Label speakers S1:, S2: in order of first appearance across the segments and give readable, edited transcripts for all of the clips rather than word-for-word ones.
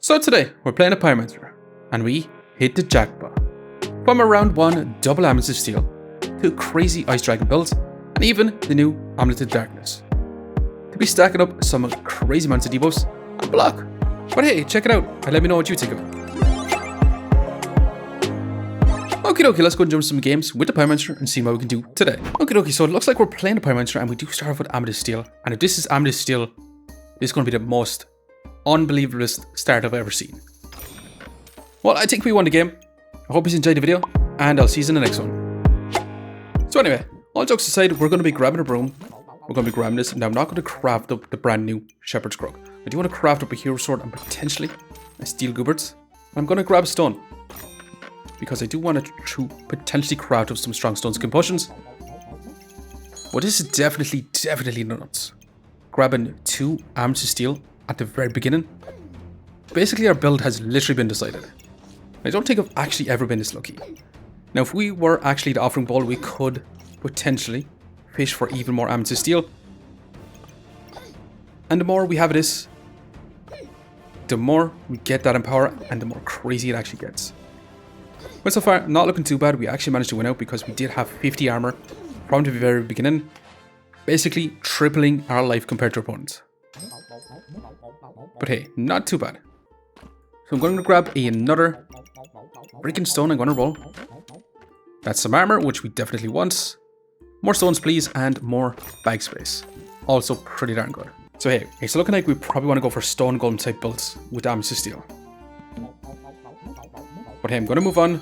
S1: So today, we're playing a Pyromancer, and we hit the jackpot. From a round 1 Double Amulets of Steel, to crazy Ice Dragon builds, and even the new Amulet of Darkness. To be stacking up some crazy amounts of debuffs and block. But hey, check it out, and let me know what you think of it. Okie dokie, let's go and jump some games with the Pyromancer and see what we can do today. Okie dokie, so it looks like we're playing the Pyromancer, and we do start off with Amulet of Steel. And if this is Amulet of Steel, this is going to be the most unbelievable start I've ever seen. Well, I think we won the game. I hope you enjoyed the video, and I'll see you in the next one. So anyway, all jokes aside, we're going to be grabbing a broom. We're going to be grabbing this. Now, I'm not going to craft up the brand new Shepherd's Crook. I do want to craft up a Hero Sword and potentially a Steel Goobers. I'm going to grab a stone, because I do want to potentially craft up some strong stones and compulsions. But this is definitely nuts. Grabbing 2 Amulets of Steel at the very beginning. Basically, our build has literally been decided. I don't think I've actually ever been this lucky. Now, if we were actually the Offering Bowl, we could potentially fish for even more Amulets of Steel. And the more we have this, the more we get that Empower, and the more crazy it actually gets. But so far, not looking too bad. We actually managed to win out because we did have 50 armor from the very beginning. Basically, tripling our life compared to opponents. But hey, not too bad. So I'm going to grab another freaking stone. I'm going to roll. That's some armor, which we definitely want. More stones, please, and more bag space. Also pretty darn good. So hey, it's looking like we probably want to go for stone golem type builds with Amulets of Steel. But hey, I'm going to move on.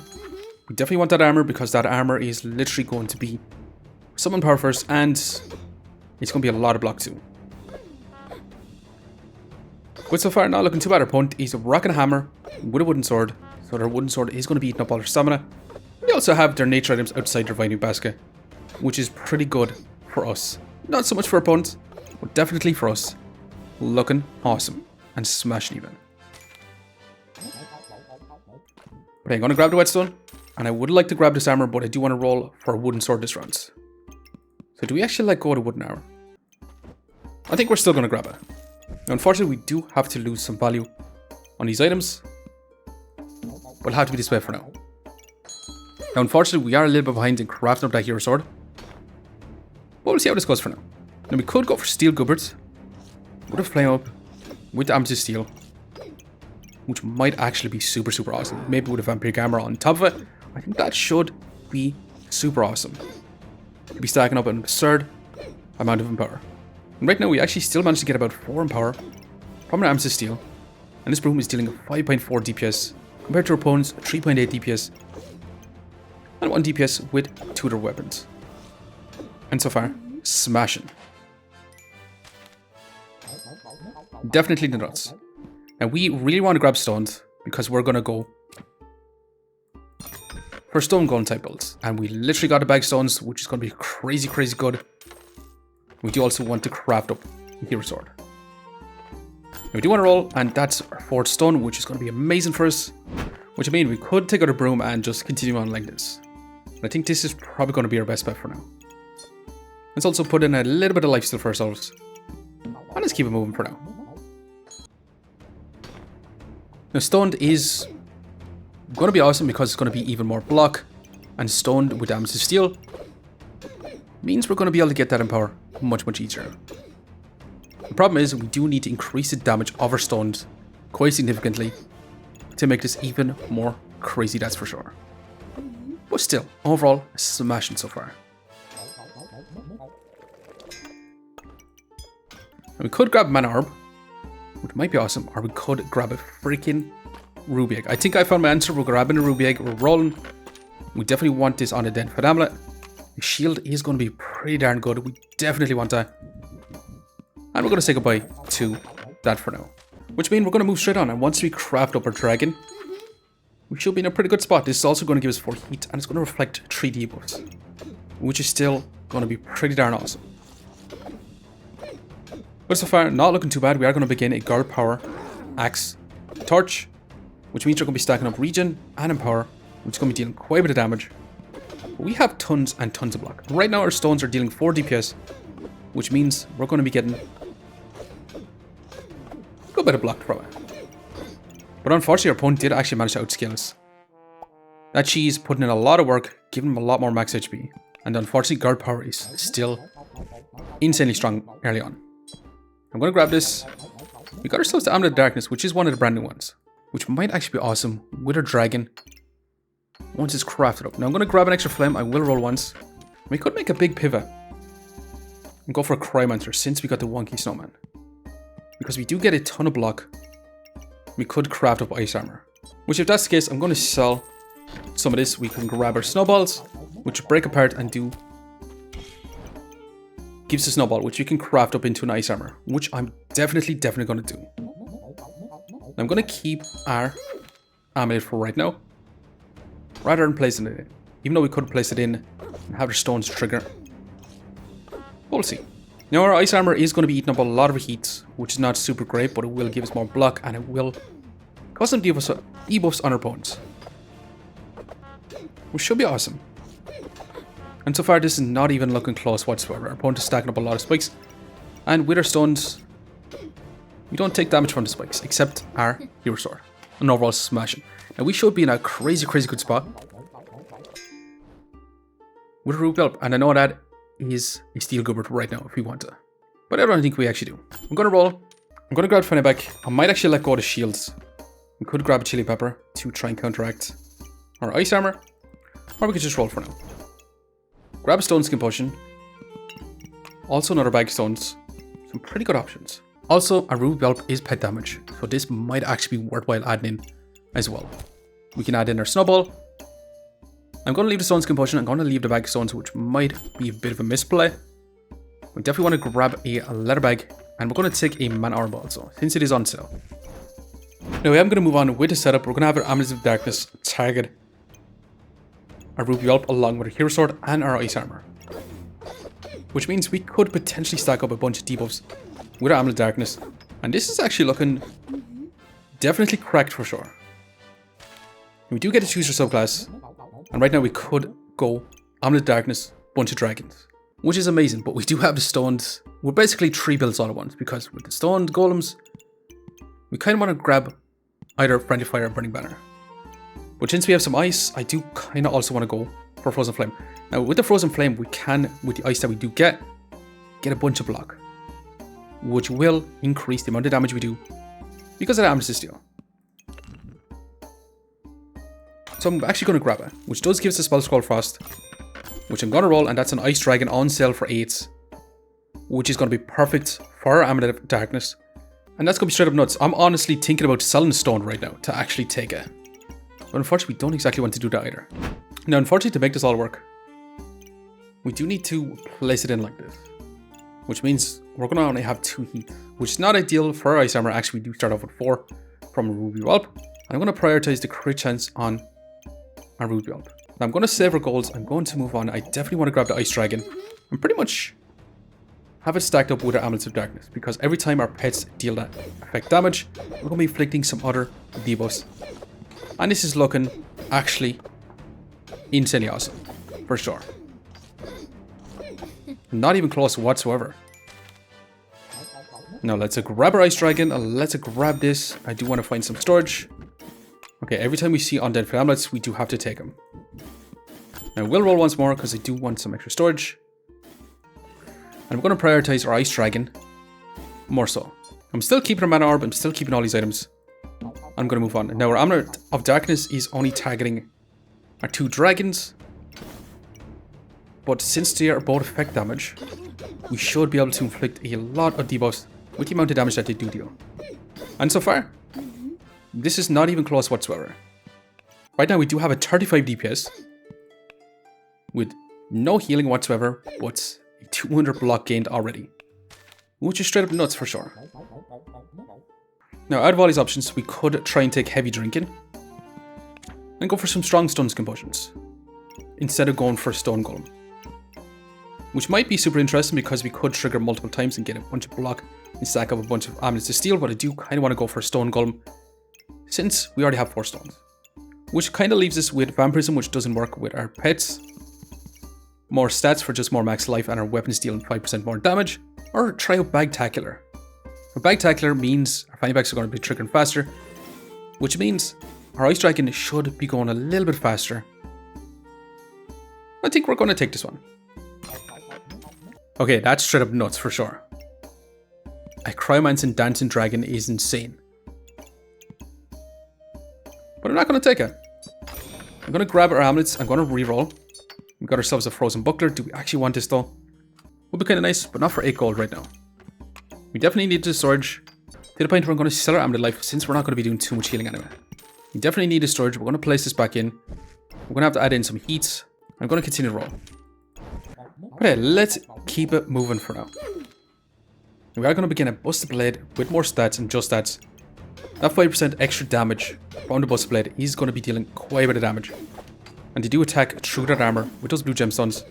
S1: We definitely want that armor because that armor is literally going to be summon power first, and it's going to be a lot of block too. But so far, not looking too bad. Our opponent is rocking a hammer with a wooden sword. So their wooden sword is going to be eating up all their stamina. They also have their nature items outside their Vine basket, which is pretty good for us. Not so much for opponents, but definitely for us. Looking awesome and smashing even. But I'm going to grab the whetstone, and I would like to grab this armor, but I do want to roll for a wooden sword this round. So do we actually let go of the wooden armor? I think we're still going to grab it. Now, unfortunately, we do have to lose some value on these items, but it'll have to be this way for now. Now, unfortunately, we are a little bit behind in crafting up that Hero Sword, but we'll see how this goes for now. Now, we could go for Steel Goobers with a flame up with the Amulets of Steel, which might actually be super awesome. Maybe with a vampiric armor on top of it. I think that should be super awesome. We'll be stacking up an absurd amount of Empower. And right now, we actually still managed to get about 4 Empower from an Amulets of Steel. And this broom is dealing 5.4 DPS compared to our opponent's 3.8 DPS. And 1 DPS with 2 other weapons. And so far, smashing. Definitely the nuts. And we really want to grab stones because we're going to go for stone golem type builds. And we literally got a bag of stones, which is going to be crazy good. We do also want to craft up a Hero Sword. And we do want to roll, and that's our 4th stone, which is going to be amazing for us. Which I mean, we could take out a broom and just continue on like this. I think this is probably going to be our best bet for now. Let's also put in a little bit of lifesteal for ourselves. And let's keep it moving for now. Now, stoned is going to be awesome because it's going to be even more block. And stoned with Amulets of Steel means we're going to be able to get that Empower much easier. The problem is we do need to increase the damage of our stones quite significantly to make this even more crazy, that's for sure. But still, overall, smashing so far. And we could grab Mana Orb, which might be awesome, or we could grab a freaking Ruby Egg. I think I found my answer. We're grabbing a Ruby Egg, we're rolling. We definitely want this on a Identified Amulet. The shield is going to be pretty darn good. We definitely want that. And we're going to say goodbye to that for now. Which means we're going to move straight on. And once we craft up our dragon, we should be in a pretty good spot. This is also going to give us 4 heat, and it's going to reflect 3 debuffs, which is still going to be pretty darn awesome. But so far, not looking too bad. We are going to begin a guard power axe torch, which means we're going to be stacking up regen and empower, which is going to be dealing quite a bit of damage. But we have tons and tons of block. Right now, our stones are dealing 4 DPS, which means we're going to be getting a good bit of block from it. But unfortunately, our opponent did actually manage to outscale us. That cheese putting in a lot of work, giving him a lot more max HP. And unfortunately, guard power is still insanely strong early on. I'm going to grab this. We got ourselves the Amulet of Darkness, which is one of the brand new ones. Which might actually be awesome with our dragon once it's crafted up. Now I'm going to grab an extra flame. I will roll once. We could make a big pivot and go for a CRYOMANCER since we got the wonky snowman. Because we do get a ton of block. We could craft up ice armor. Which if that's the case, I'm going to sell some of this. We can grab our snowballs, which break apart and do gives a snowball, which you can craft up into an ice armor, which I'm definitely going to do. I'm going to keep our amulet for right now, rather than placing it in, even though we could place it in and have our stones trigger. We'll see. Now our ice armor is going to be eating up a lot of heat, which is not super great, but it will give us more block and it will cause some debuffs on our opponents, which should be awesome. And so far, this is not even looking close whatsoever. Our opponent is stacking up a lot of spikes. And with our stones, we don't take damage from the spikes, except our hero sword. And overall smashing. Now, we should be in a crazy good spot with a ruby help. And I know that is a steel goblet right now, if we want to. But I don't think we actually do. I'm going to roll. I'm going to grab Fanny back. I might actually let go of the shields. We could grab a chili pepper to try and counteract our ice armor. Or we could just roll for now. Grab a stone skin potion. Also another bag of stones. Some pretty good options. Also, a ruby help is pet damage, so this might actually be worthwhile adding in as well. We can add in our snowball. I'm going to leave the stone skin potion. I'm going to leave the bag of stones, which might be a bit of a misplay. We definitely want to grab a leather bag, and we're going to take a mana orb also, since it is on sale. Now, I'm going to move on with the setup. We're going to have our Amulets of Darkness target our ruby help along with our hero sword and our ice armor, which means we could potentially stack up a bunch of debuffs with our Amulet of Darkness, and this is actually looking definitely cracked for sure. We do get to choose our subclass, and right now we could go Amulet of Darkness, bunch of dragons, which is amazing, but we do have the stones. We're basically 3 builds all at once, because with the stone golems, we kind of want to grab either Friendly Fire or Burning Banner. But since we have some ice, I do kind of also want to go for Frozen Flame. Now, with the Frozen Flame, we can, with the ice that we do get a bunch of block, which will increase the amount of damage we do because of the Amethyst Steel. So I'm actually going to grab it, which does give us a Spell Scroll Frost, which I'm going to roll, and that's an Ice Dragon on sale for 8s, which is going to be perfect for our Amulet of Darkness. And that's going to be straight up nuts. I'm honestly thinking about selling stone right now to actually take it. But unfortunately, we don't exactly want to do that either. Now, unfortunately, to make this all work, we do need to place it in like this, which means we're going to only have 2 heat, which is not ideal for our ice armor. Actually, we do start off with 4 from a ruby whelp. I'm going to prioritize the crit chance on our ruby whelp. Now, I'm going to save our goals. I'm going to move on. I definitely want to grab the ice dragon and pretty much have it stacked up with our Amulets of Darkness, because every time our pets deal that effect damage, we're going to be inflicting some other debuffs. And this is looking actually insanely awesome, for sure. Not even close whatsoever. Now let's grab our ice dragon. Let's grab this. I do want to find some storage. Okay, every time we see undead amulets, we do have to take them. Now we'll roll once more because I do want some extra storage. And we're going to prioritize our ice dragon more so. I'm still keeping our mana orb. I'm still keeping all these items. I'm going to move on. Now our Amulet of Darkness is only targeting our 2 dragons. But since they are both effect damage, we should be able to inflict a lot of debuffs with the amount of damage that they do deal. And so far, this is not even close whatsoever. Right now we do have a 35 DPS with no healing whatsoever, but a 200 block gained already, which is straight up nuts for sure. Now, out of all these options, we could try and take heavy drinking and go for some strong stun skin potions instead of going for stone golem, which might be super interesting because we could trigger multiple times and get a bunch of block and stack up a bunch of amulets of steel. But I do kind of want to go for stone golem since we already have 4 stones, which kind of leaves us with vampirism, which doesn't work with our pets. More stats for just more max life and our weapons dealing 5% more damage, or try out Bagtacular. Bagtacular means our fanny bags are going to be triggering faster, which means our Ice Dragon should be going a little bit faster. I think we're going to take this one. Okay, that's straight up nuts for sure. A Cryomancer Dancing Dragon is insane. But I'm not going to take it. I'm going to grab our amulets. I'm going to reroll. We've got ourselves a Frozen Buckler. Do we actually want this though? Would be kind of nice, but not for 8 gold right now. We definitely need the storage. To the point where I'm going to sell our amulet life since we're not going to be doing too much healing anyway. We definitely need the storage. We're going to place this back in. We're going to have to add in some heats. I'm going to continue to roll. Okay, let's keep it moving for now. We are going to begin a Busted Blade with more stats and just stats. That 5% extra damage from the Busted Blade is going to be dealing quite a bit of damage. And they do attack through that armor with those blue gemstones.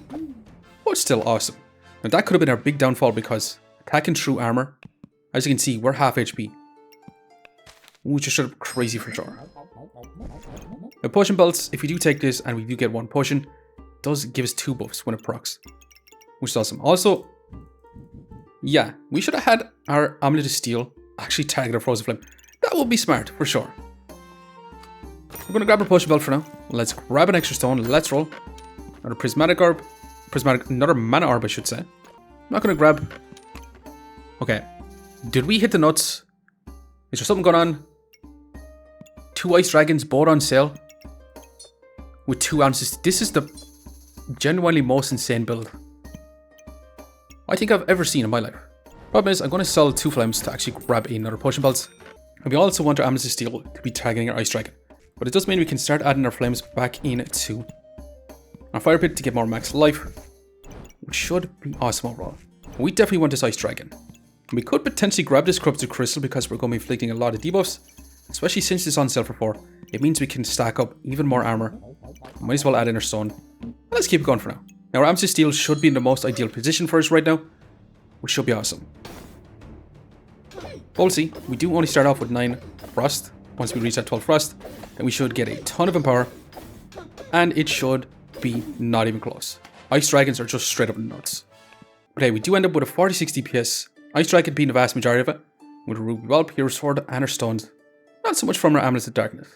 S1: But still awesome. Now that could have been our big downfall because attacking through armor, as you can see, we're half HP. Which is sort of crazy for sure. Now potion belts, if we do take this and we do get one potion, it does give us 2 buffs when it procs. Which is awesome. Also, yeah, we should have had our Amulet of Steel actually target our Frozen Flame. That would be smart, for sure. We're going to grab our potion belt for now. Let's grab an extra stone. Let's roll. Another prismatic orb. Another mana orb, I should say. I'm not going to grab... Okay. Did we hit the nuts? Is there something going on? 2 Ice Dragons, both on sale. With 2 ounces. This is the genuinely most insane build I think I've ever seen in my life. Problem is, I'm going to sell 2 flames to actually grab another potion belt. And we also want our Amulets of Steel to be targeting our Ice Dragon. But it does mean we can start adding our flames back into our fire pit to get more max life. Which should be awesome overall. We definitely want this Ice Dragon. We could potentially grab this Corrupted Crystal because we're going to be inflicting a lot of debuffs. Especially since it's on sale for 4. It means we can stack up even more armor. Might as well add in our stone. Let's keep it going for now. Now our Amulets of Steel should be in the most ideal position for us right now. Which should be awesome. But we'll see. We do only start off with 9 frost. Once we reach that 12 frost, then we should get a ton of empower. And it should be not even close. Ice Dragons are just straight up nuts. Okay, we do end up with a 46 DPS. Ice Dragon being the vast majority of it. With a Ruby Whelp, Hero Sword, and our stones. Not so much from our Amulets of Darkness.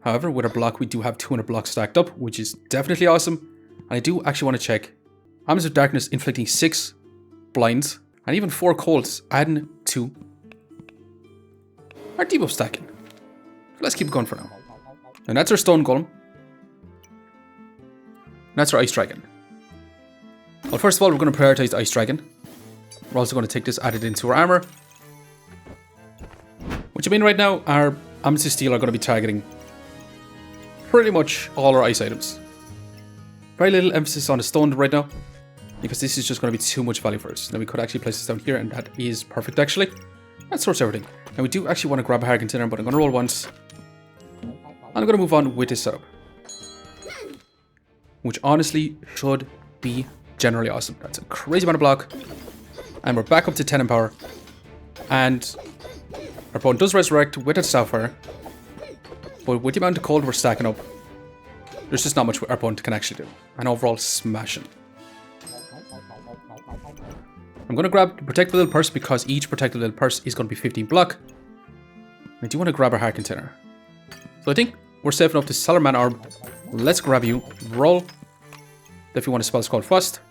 S1: However, with our block, we do have 200 blocks stacked up, which is definitely awesome. And I do actually want to check. Amulets of Darkness inflicting 6 blinds, and even 4 colds, adding to our debuff stacking. Let's keep it going for now. And that's our Stone Golem. And that's our Ice Dragon. Well, first of all, we're going to prioritize the Ice Dragon. We're also going to take this added into our armor. Which I mean right now, our Amulets of Steel are going to be targeting pretty much all our ice items. Very little emphasis on the stone right now, because this is just going to be too much value for us. Now we could actually place this down here, and that is perfect actually. That sorts everything. Now we do actually want to grab a hard container, but I'm going to roll once. And I'm going to move on with this setup. Which honestly should be generally awesome. That's a crazy amount of block. And we're back up to 10 in power. And our opponent does resurrect with its Starfire. But with the amount of cold we're stacking up, there's just not much our opponent can actually do. And overall, smashing. I'm going to grab the Protective Little Purse because each Protective Little Purse is going to be 15 block. I do want to grab our Heart Container. So I think we're safe enough to sell our Mana Orb. Let's grab you, roll. If you want to spell Scald Frost.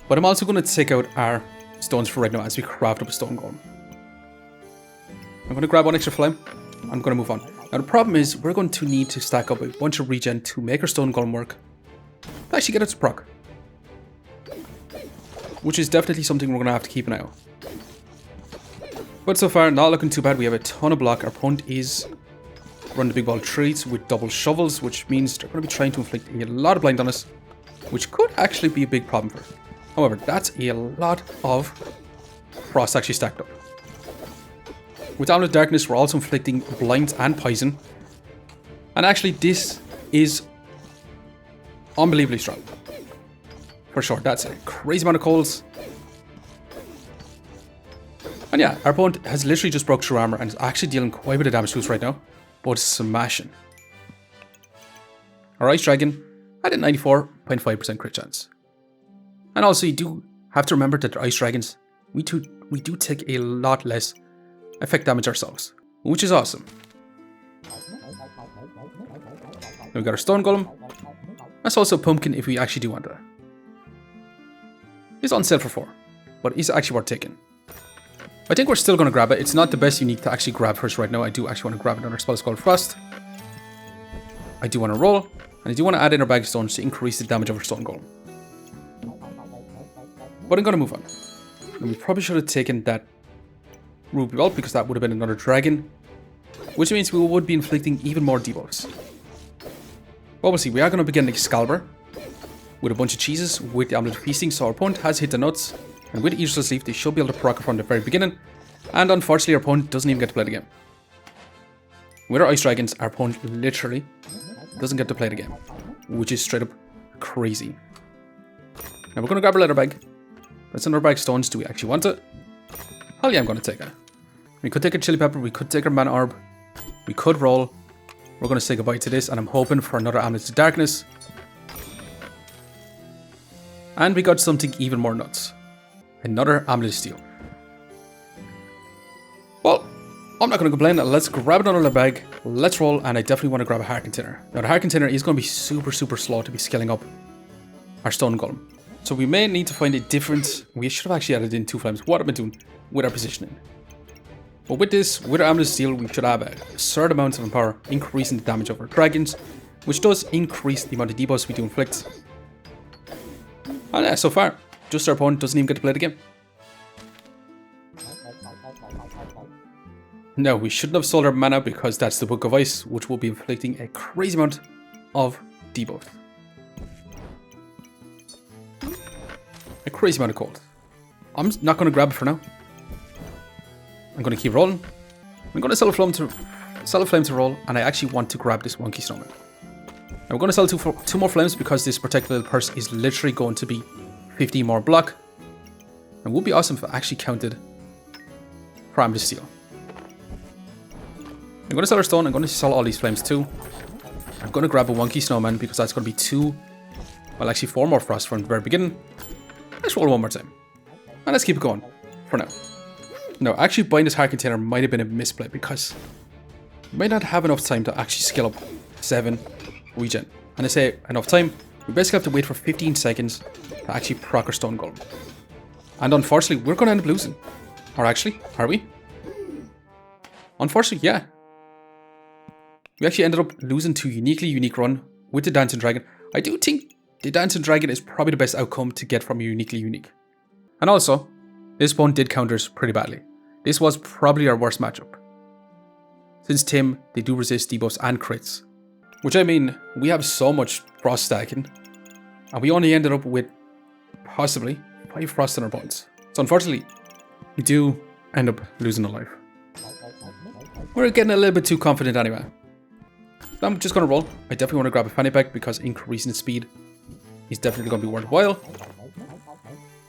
S1: But I'm also going to take out our stones for right now as we craft up a Stone Golem. I'm going to grab 1 extra flame. I'm going to move on. Now the problem is we're going to need to stack up a bunch of regen to make our Stone Golem work. To actually get it to proc. Which is definitely something we're going to have to keep an eye on. But so far, not looking too bad. We have a ton of block. Our opponent is running the big ball trees with double shovels, which means they're going to be trying to inflict a lot of blind on us, which could actually be a big problem for us. However, that's a lot of frost actually stacked up. With Amulet of Darkness, we're also inflicting blinds and poison. And actually, this is unbelievably strong. For sure, that's a crazy amount of colds. And yeah, our opponent has literally just broke through armor and is actually dealing quite a bit of damage to us right now. But smashing. Our Ice Dragon had a 94.5% crit chance. And also, you do have to remember that the Ice Dragons, we do take a lot less effect damage ourselves, which is awesome. Then we got our stone golem. That's also a pumpkin if we actually do want that. It's on sale for 4, but it's actually worth taking. I think we're still going to grab it. It's not the best unique to actually grab first right now. I do actually want to grab another spell called Frost. I do want to roll, and I do want to add in our bag of stones to increase the damage of our stone golem. But I'm going to move on. And we probably should have taken that ruby belt because that would have been another dragon, which means we would be inflicting even more debuffs. Obviously, we are going to begin Excalibur with a bunch of cheeses with the Amulet of Feasting, so our opponent has hit the nuts, and with Easter's Leaf, they should be able to proc from the very beginning, and unfortunately, our opponent doesn't even get to play the game. With our Ice Dragons, our opponent literally doesn't get to play the game, which is straight up crazy. Now, we're going to grab our leather bag. That's another bag of stones. Do we actually want it? Hell yeah, I'm going to take it. We could take a chili pepper, we could take our mana orb, we could roll. We're going to say goodbye to this, and I'm hoping for another Amulet of Darkness. And we got something even more nuts. Another Amulet of Steel. Well, I'm not going to complain. Let's grab another bag, let's roll, and I definitely want to grab a heart container. Now, the heart container is going to be super slow to be scaling up our stone golem. So we may need to find a different... We should have actually added in 2 flames. What have I been doing with our positioning? But with this, with our Amulet of Steel, we should have a certain amount of power, increasing the damage of our dragons, which does increase the amount of debuffs we do inflict. And yeah, so far, just our opponent doesn't even get to play the game. No, we shouldn't have sold our mana because that's the Book of Ice, which will be inflicting a crazy amount of debuff. A crazy amount of cold. I'm not going to grab it for now. I'm going to keep rolling. I'm going to sell a flame to roll, and I actually want to grab this wonky snowman. Now we're going to sell two more flames because this particular purse is literally going to be 15 more block. It would be awesome if I actually counted for Amulet of Steel. I'm going to sell our stone. I'm going to sell all these flames too. I'm going to grab a wonky snowman because that's going to be 4 more frost from the very beginning. Let's roll one more time. And let's keep it going for now. No, actually buying this heart container might have been a misplay because we might not have enough time to actually scale up 7 regen. And I say enough time, we basically have to wait for 15 seconds to actually proc our stone golem. And unfortunately, we're going to end up losing. Or actually, are we? Unfortunately, yeah. We actually ended up losing to uniquely unique run with the Dancing Dragon. I do think the Dancing Dragon is probably the best outcome to get from a uniquely unique. And also, this opponent did counters pretty badly. This was probably our worst matchup. Since Tim, they do resist debuffs and crits. Which I mean, we have so much frost stacking. And we only ended up with possibly 5 frost in our opponents. So unfortunately, we do end up losing a life. We're getting a little bit too confident anyway. So I'm just going to roll. I definitely want to grab a fanny pack because increasing the speed is definitely going to be worthwhile.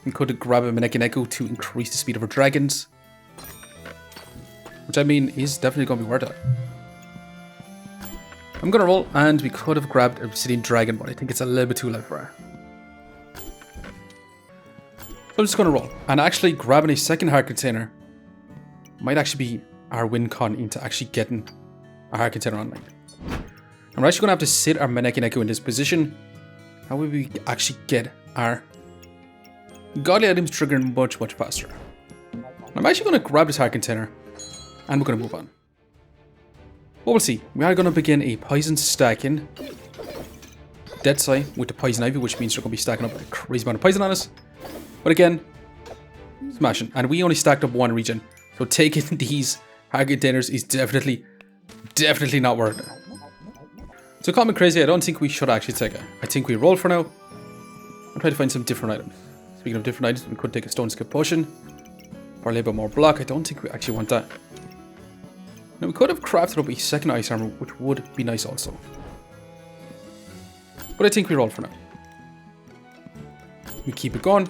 S1: We could grab a Maneki Neku to increase the speed of our dragons. Which I mean is definitely going to be worth it. I'm going to roll, and we could have grabbed a Obsidian Dragon, but I think it's a little bit too late for her. So I'm just going to roll. And actually grabbing a second heart container might actually be our win con into actually getting a heart container online. And we're actually going to have to sit our Maneki Neku in this position. How will we actually get our godly items triggering much faster? I'm actually going to grab this heart container and we're going to move on. But we'll see. We are going to begin a poison stacking Dead Sigh with the Poison Ivy, which means they're going to be stacking up a crazy amount of poison on us. But again, smashing. And we only stacked up 1 regen. So taking these heart containers is definitely not worth it. So call me crazy, I don't think we should actually take it. I think we roll for now. I'll try to find some different items. Speaking of different items, we could take a Stone Skip Potion for a little bit more block. I don't think we actually want that. Now we could have crafted up a second ice armor, which would be nice also. But I think we roll for now. We keep it going.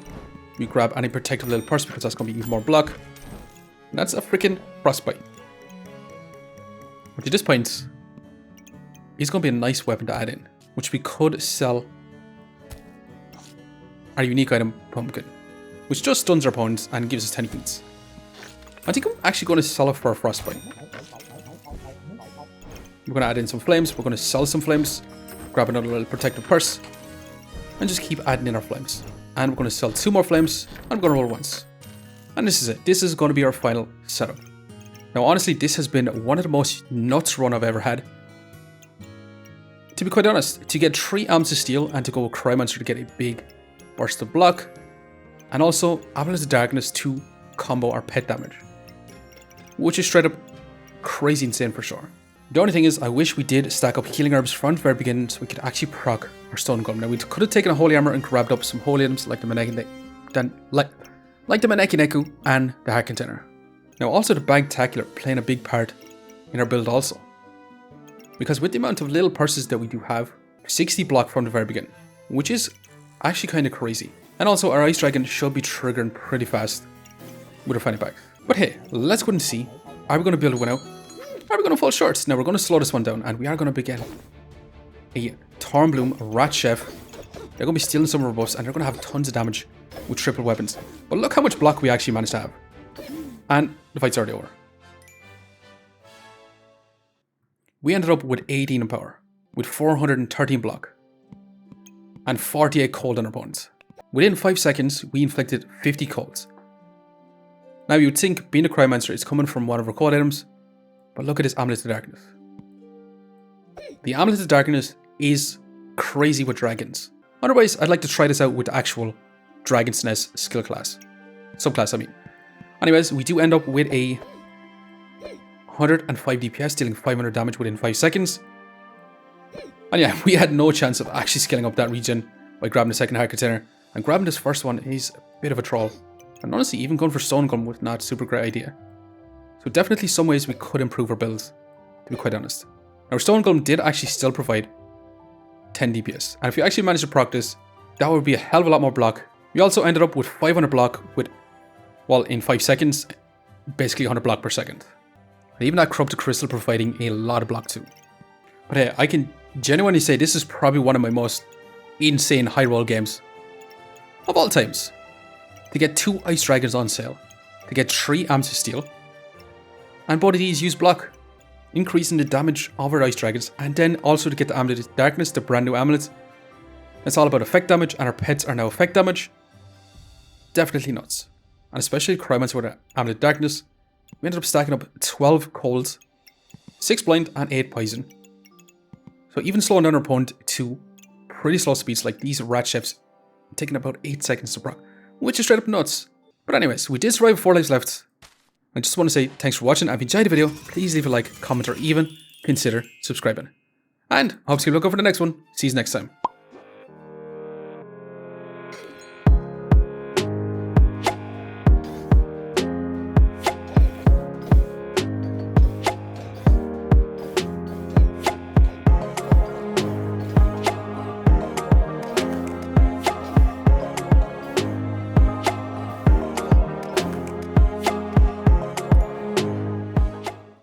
S1: We grab any protective little purse because that's going to be even more block. And that's a freaking frostbite. Which at this point is going to be a nice weapon to add in, which we could sell our unique item Pumpkin, which just stuns our opponents and gives us 10 points. I think I'm actually going to sell it for a frostbite. We're going to add in some flames. We're going to sell some flames. grab another little protective purse, and just keep adding in our flames. And we're going to sell 2 more flames, and I'm going to roll once. And this is it. This is going to be our final setup. Now honestly, this has been one of the most nuts run I've ever had. To be quite honest, to get 3 Amulets of Steel and to go with CRYOMANCER to get a big burst of block, and also Amulets of Darkness to combo our pet damage, which is straight up crazy insane for sure. The only thing is, I wish we did stack up healing herbs from the very beginning so we could actually proc our stone golem. Now we could have taken a holy armor and grabbed up some holy items like the Maneki Neku and the heart container. Now also the Bagtacular playing a big part in our build also, because with the amount of little purses that we do have, 60 block from the very beginning, which is actually kind of crazy. And also our ice dragon should be triggering pretty fast with our final pack. But hey, let's go and see, are we going to build one out? Are we going to fall short? Now we're going to slow this one down, and we are going to begin a Thornbloom Rat Chef. They're going to be stealing some of our buffs, and they're going to have tons of damage with triple weapons. But look how much block we actually managed to have. And the fight's already over. We ended up with 18 in power, with 413 block, and 48 cold on our opponents. Within 5 seconds, we inflicted 50 colds. Now you'd think being a CRYOMANCER is coming from one of our cold items, but look at this Amulet of Darkness. The Amulet of Darkness is crazy with dragons. Otherwise, I'd like to try this out with the actual Dragon's Nest skill class. Subclass, I mean. Anyways, we do end up with a 105 DPS, dealing 500 damage within 5 seconds. And yeah, we had no chance of actually scaling up that regen by grabbing the second heart container. And grabbing this first one is a bit of a troll. And honestly, even going for stone golem was not a super great idea. So definitely some ways we could improve our builds, to be quite honest. Our stone golem did actually still provide 10 DPS. And if you actually manage to proc this, that would be a hell of a lot more block. We also ended up with 500 block with, well, in 5 seconds, basically 100 block per second. And even that corrupted crystal providing a lot of block too. But hey, I can genuinely say this is probably one of my most insane high roll games of all times. To get 2 ice dragons on sale, to get 3 Amulets of Steel, and both of these use block, increasing the damage of our ice dragons, and then also to get the Amulet of Darkness, the brand new amulet. It's all about effect damage, and our pets are now effect damage. Definitely nuts. And especially CRYOMANCER with the Amulet of Darkness, we ended up stacking up 12 colds, 6 blind, and 8 poison. So even slowing down our opponent to pretty slow speeds like these rat chefs, taking about 8 seconds to proc, which is straight up nuts. But anyways, we did survive with 4 lives left. I just want to say thanks for watching. If you enjoyed the video, please leave a like, comment, or even consider subscribing. And I hope to see you look over the next one. See you next time.